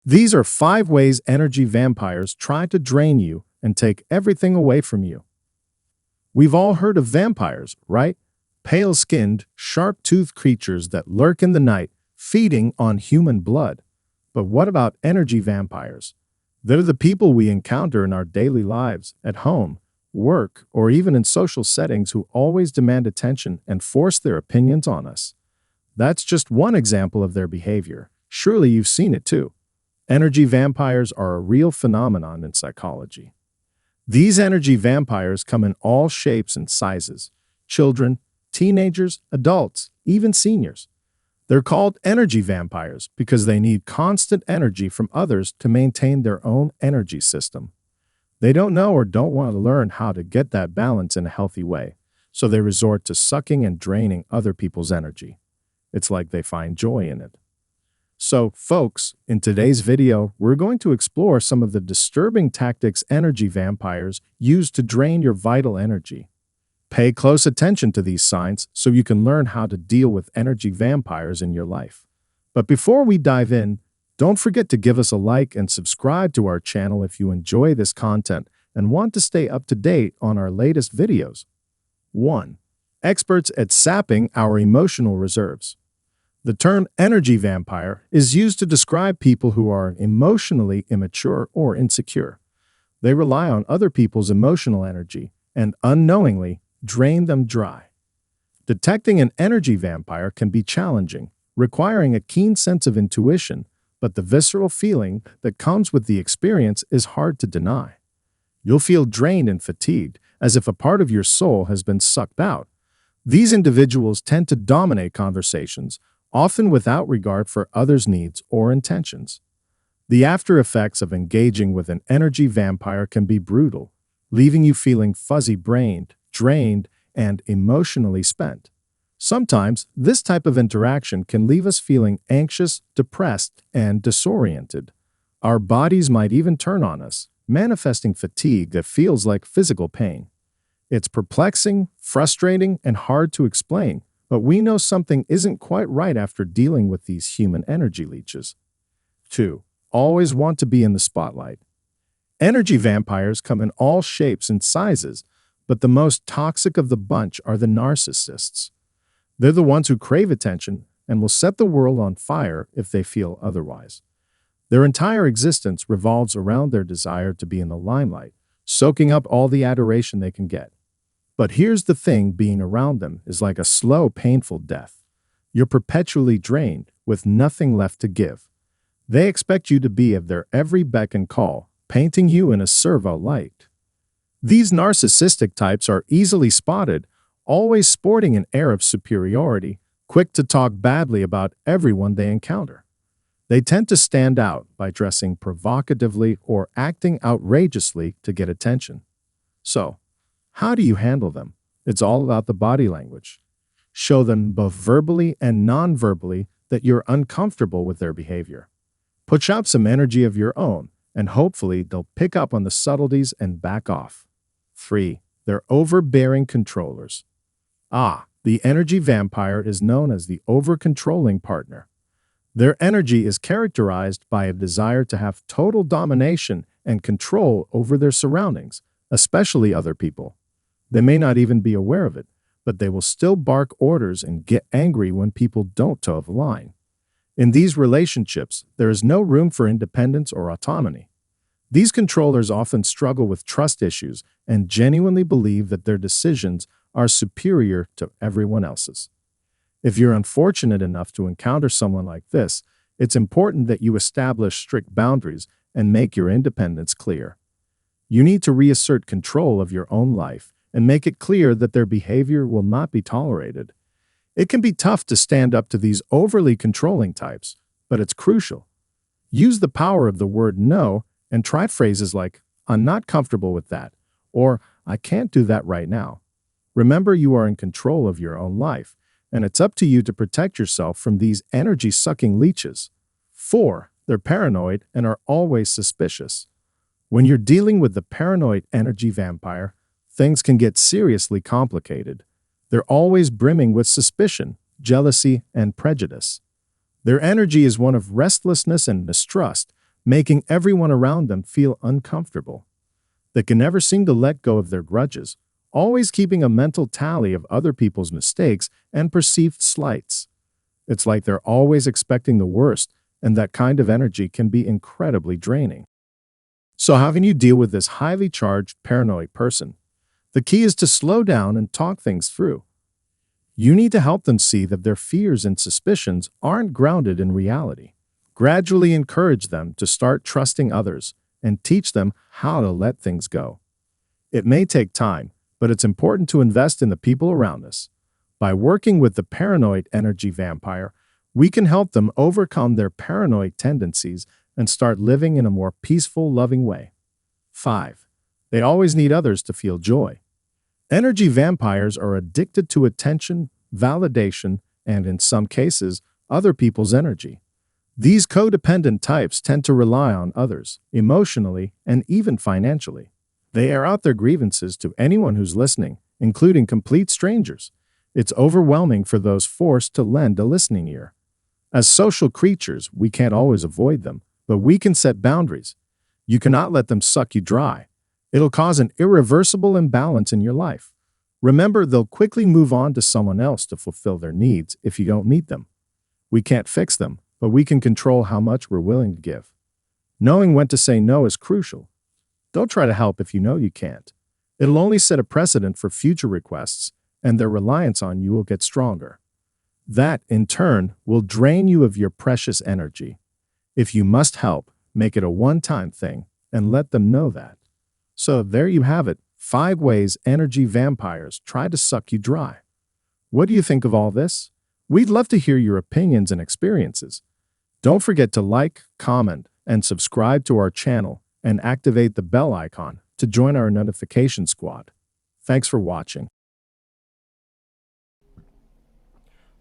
These are 5 ways energy vampires try to drain you and take everything away from you. We've all heard of vampires, right? Pale-skinned, sharp-toothed creatures that lurk in the night, feeding on human blood. But what about energy vampires? They're the people we encounter in our daily lives, at home, work, or even in social settings who always demand attention and force their opinions on us. That's just one example of their behavior. Surely you've seen it too. Energy vampires are a real phenomenon in psychology. These energy vampires come in all shapes and sizes: children, teenagers, adults, even seniors. They're called energy vampires because they need constant energy from others to maintain their own energy system. They don't know or don't want to learn how to get that balance in a healthy way, so they resort to sucking and draining other people's energy. It's like they find joy in it. So, folks, in today's video, we're going to explore some of the disturbing tactics energy vampires use to drain your vital energy. Pay close attention to these signs so you can learn how to deal with energy vampires in your life. But before we dive in, don't forget to give us a like and subscribe to our channel if you enjoy this content and want to stay up to date on our latest videos. 1. Experts at sapping our emotional reserves. The term energy vampire is used to describe people who are emotionally immature or insecure. They rely on other people's emotional energy and unknowingly drain them dry. Detecting an energy vampire can be challenging, requiring a keen sense of intuition, but the visceral feeling that comes with the experience is hard to deny. You'll feel drained and fatigued, as if a part of your soul has been sucked out. These individuals tend to dominate conversations, often without regard for others' needs or intentions. The after effects of engaging with an energy vampire can be brutal, leaving you feeling fuzzy-brained, drained, and emotionally spent. Sometimes, this type of interaction can leave us feeling anxious, depressed, and disoriented. Our bodies might even turn on us, manifesting fatigue that feels like physical pain. It's perplexing, frustrating, and hard to explain, but we know something isn't quite right after dealing with these human energy leeches. 2. Always want to be in the spotlight. Energy vampires come in all shapes and sizes, but the most toxic of the bunch are the narcissists. They're the ones who crave attention and will set the world on fire if they feel otherwise. Their entire existence revolves around their desire to be in the limelight, soaking up all the adoration they can get. But here's the thing: being around them is like a slow, painful death. You're perpetually drained, with nothing left to give. They expect you to be at their every beck and call, painting you in a servo light. These narcissistic types are easily spotted, always sporting an air of superiority, quick to talk badly about everyone they encounter. They tend to stand out by dressing provocatively or acting outrageously to get attention. So, how do you handle them? It's all about the body language. Show them both verbally and non-verbally that you're uncomfortable with their behavior. Push out some energy of your own, and hopefully they'll pick up on the subtleties and back off. 3. They're overbearing controllers. The energy vampire is known as the over-controlling partner. Their energy is characterized by a desire to have total domination and control over their surroundings, especially other people. They may not even be aware of it, but they will still bark orders and get angry when people don't toe the line. In these relationships, there is no room for independence or autonomy. These controllers often struggle with trust issues and genuinely believe that their decisions are superior to everyone else's. If you're unfortunate enough to encounter someone like this, it's important that you establish strict boundaries and make your independence clear. You need to reassert control of your own life and make it clear that their behavior will not be tolerated. It can be tough to stand up to these overly controlling types, but it's crucial. Use the power of the word no and try phrases like, "I'm not comfortable with that," or "I can't do that right now." Remember, you are in control of your own life, and it's up to you to protect yourself from these energy-sucking leeches. 4. They're paranoid and are always suspicious. When you're dealing with the paranoid energy vampire, things can get seriously complicated. They're always brimming with suspicion, jealousy, and prejudice. Their energy is one of restlessness and mistrust, making everyone around them feel uncomfortable. They can never seem to let go of their grudges, always keeping a mental tally of other people's mistakes and perceived slights. It's like they're always expecting the worst, and that kind of energy can be incredibly draining. So how can you deal with this highly charged, paranoid person? The key is to slow down and talk things through. You need to help them see that their fears and suspicions aren't grounded in reality. Gradually encourage them to start trusting others and teach them how to let things go. It may take time, but it's important to invest in the people around us. By working with the paranoid energy vampire, we can help them overcome their paranoid tendencies and start living in a more peaceful, loving way. 5. They always need others to feel joy. Energy vampires are addicted to attention, validation, and in some cases, other people's energy. These codependent types tend to rely on others, emotionally and even financially. They air out their grievances to anyone who's listening, including complete strangers. It's overwhelming for those forced to lend a listening ear. As social creatures, we can't always avoid them, but we can set boundaries. You cannot let them suck you dry. It'll cause an irreversible imbalance in your life. Remember, they'll quickly move on to someone else to fulfill their needs if you don't meet them. We can't fix them, but we can control how much we're willing to give. Knowing when to say no is crucial. Don't try to help if you know you can't. It'll only set a precedent for future requests, and their reliance on you will get stronger. That, in turn, will drain you of your precious energy. If you must help, make it a one-time thing, and let them know that. So there you have it, 5 ways energy vampires try to suck you dry. What do you think of all this? We'd love to hear your opinions and experiences. Don't forget to like, comment, and subscribe to our channel and activate the bell icon to join our notification squad. Thanks for watching.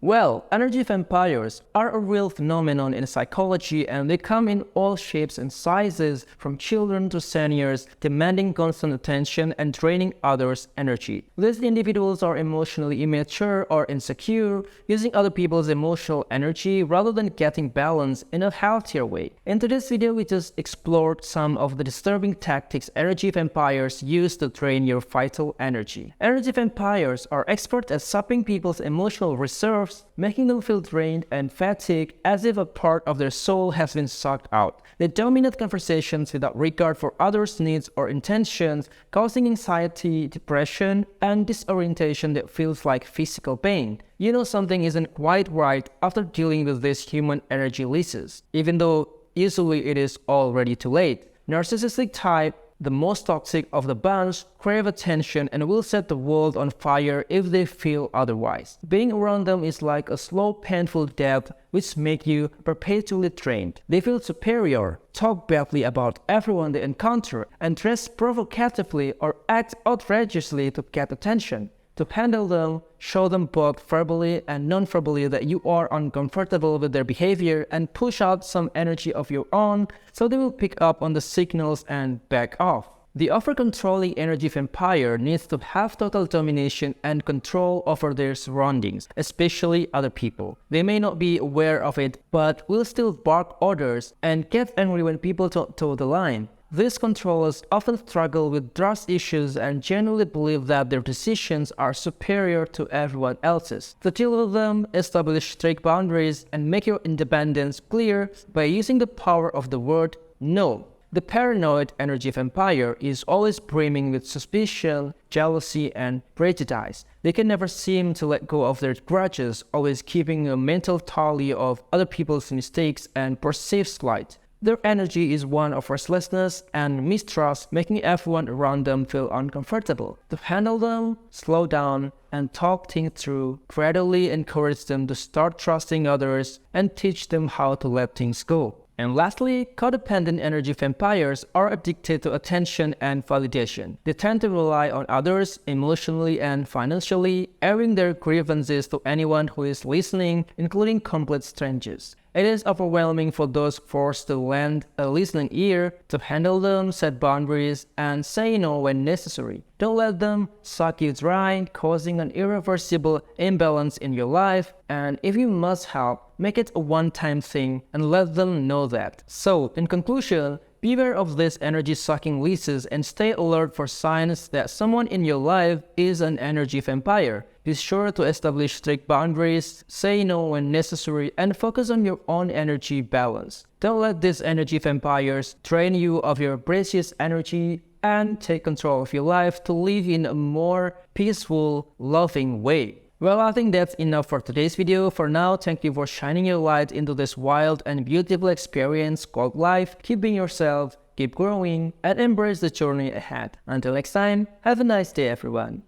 Well, energy vampires are a real phenomenon in psychology, and they come in all shapes and sizes, from children to seniors, demanding constant attention and draining others' energy. These individuals are emotionally immature or insecure, using other people's emotional energy rather than getting balance in a healthier way. In today's video, we just explored some of the disturbing tactics energy vampires use to drain your vital energy. Energy vampires are expert at sapping people's emotional reserves, making them feel drained and fatigued as if a part of their soul has been sucked out. They dominate conversations without regard for others' needs or intentions, causing anxiety, depression, and disorientation that feels like physical pain. You know something isn't quite right after dealing with these human energy leases, even though usually it is already too late. Narcissistic type, the most toxic of the bunch, crave attention and will set the world on fire if they feel otherwise. Being around them is like a slow, painful death which makes you perpetually drained. They feel superior, talk badly about everyone they encounter, and dress provocatively or act outrageously to get attention. To handle them, show them both verbally and non-verbally that you are uncomfortable with their behavior and push out some energy of your own so they will pick up on the signals and back off. The over-controlling energy vampire needs to have total domination and control over their surroundings, especially other people. They may not be aware of it, but will still bark orders and get angry when people don't toe the line. These controllers often struggle with trust issues and genuinely believe that their decisions are superior to everyone else's. To deal with them, establish strict boundaries and make your independence clear by using the power of the word no. The paranoid energy vampire is always brimming with suspicion, jealousy, and prejudice. They can never seem to let go of their grudges, always keeping a mental tally of other people's mistakes and perceived slight. Their energy is one of restlessness and mistrust, making everyone around them feel uncomfortable. To handle them, slow down and talk things through, gradually encourage them to start trusting others and teach them how to let things go. And lastly, codependent energy vampires are addicted to attention and validation. They tend to rely on others emotionally and financially, airing their grievances to anyone who is listening, including complete strangers. It is overwhelming for those forced to lend a listening ear. To handle them, set boundaries, and say no when necessary. Don't let them suck you dry, causing an irreversible imbalance in your life. And if you must help, make it a one-time thing and let them know that. So, in conclusion, beware of these energy-sucking leases and stay alert for signs that someone in your life is an energy vampire. Be sure to establish strict boundaries, say no when necessary, and focus on your own energy balance. Don't let these energy vampires drain you of your precious energy, and take control of your life to live in a more peaceful, loving way. Well, I think that's enough for today's video. For now, thank you for shining your light into this wild and beautiful experience called life. Keep being yourself, keep growing, and embrace the journey ahead. Until next time, have a nice day, everyone.